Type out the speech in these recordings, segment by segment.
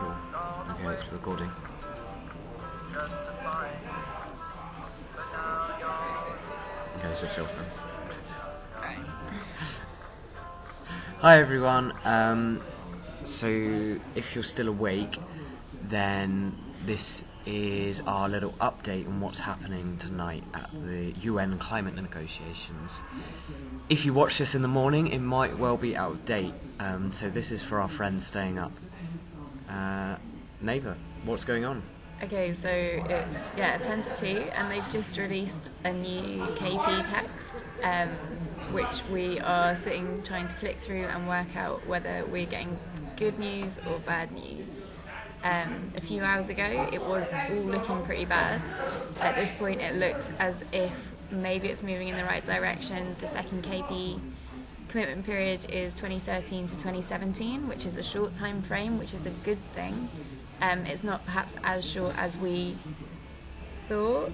cool. Okay, it's recording. Okay, switch off then. Hi everyone. So if you're still awake, then this is our little update on what's happening tonight at the UN climate negotiations. If you watch this in the morning, it might well be out of date. So this is for our friends staying up. Neva, what's going on? Okay, so it's 10 to 2, and they've just released a new KP text, which we are sitting trying to flick through and work out whether we're getting good news or bad news. A few hours ago, it was all looking pretty bad. At this point, it looks as if maybe it's moving in the right direction. The second KP commitment period is 2013 to 2017, which is a short time frame, which is a good thing. It's not perhaps as short as we thought,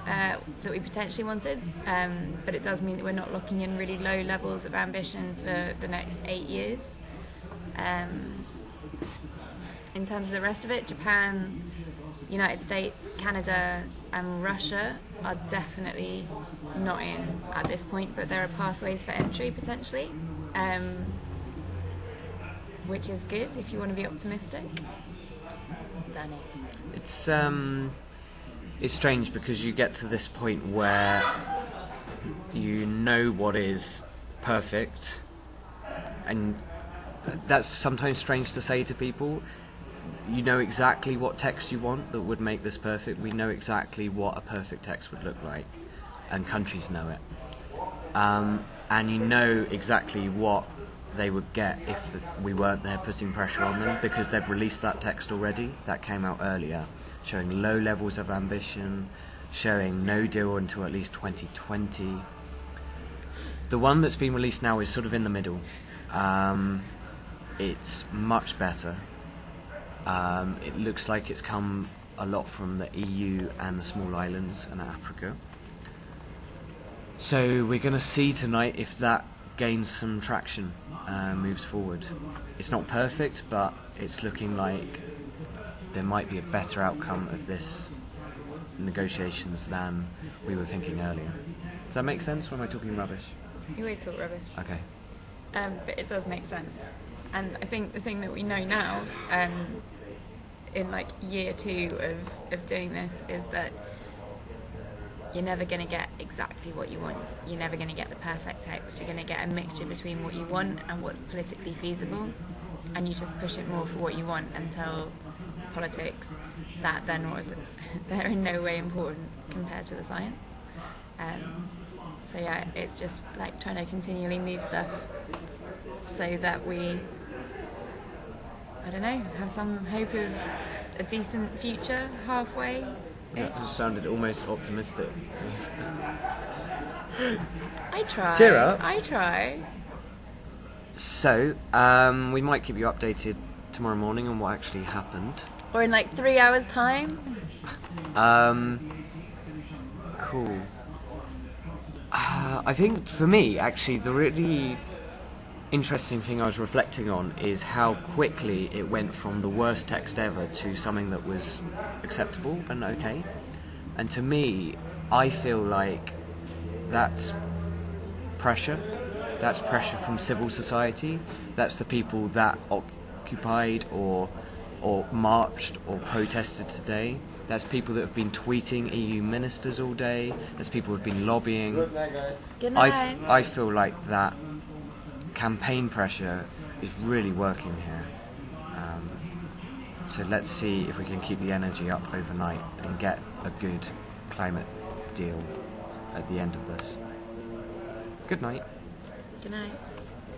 that we potentially wanted, but it does mean that we're not locking in really low levels of ambition for the next 8 years. In terms of the rest of it, Japan, United States, Canada and Russia are definitely not in at this point, but there are pathways for entry potentially, which is good if you want to be optimistic. Danny. It's strange because you get to this point where you know what is perfect, and that's sometimes strange to say to people. You know exactly what text you want that would make this perfect. We know exactly what a perfect text would look like, and countries know it. And you know exactly what they would get if we weren't there putting pressure on them, because they've released that text already. That came out earlier, showing low levels of ambition, showing no deal until at least 2020. The one that's been released now is sort of in the middle. It's much better. It looks like it's come a lot from the EU and the small islands and Africa. So we're going to see tonight if that gains some traction, moves forward. It's not perfect, but it's looking like there might be a better outcome of this negotiations than we were thinking earlier. Does that make sense, or am I talking rubbish? You always talk rubbish. Okay. But it does make sense. And I think the thing that we know now, in like year 2 of doing this, is that you're never going to get exactly what you want. You're never going to get the perfect text. You're going to get a mixture between what you want and what's politically feasible, and you just push it more for what you want until politics, they're in no way important compared to the science. So yeah, it's just like trying to continually move stuff so that we, I don't know, have some hope of a decent future halfway. That just sounded almost optimistic. I try. Cheer up. I try. So, we might keep you updated tomorrow morning on what actually happened. Or in like 3 hours' time. Cool. I think for me, actually, the really interesting thing I was reflecting on is how quickly it went from the worst text ever to something that was acceptable and okay. And to me, I feel like that's pressure. That's pressure from civil society. That's the people that occupied or marched or protested today. That's people that have been tweeting EU ministers all day. That's people who have been lobbying. Good night, guys. Good night. I feel like that campaign pressure is really working here. So let's see if we can keep the energy up overnight and get a good climate deal at the end of this. Good night. Good night.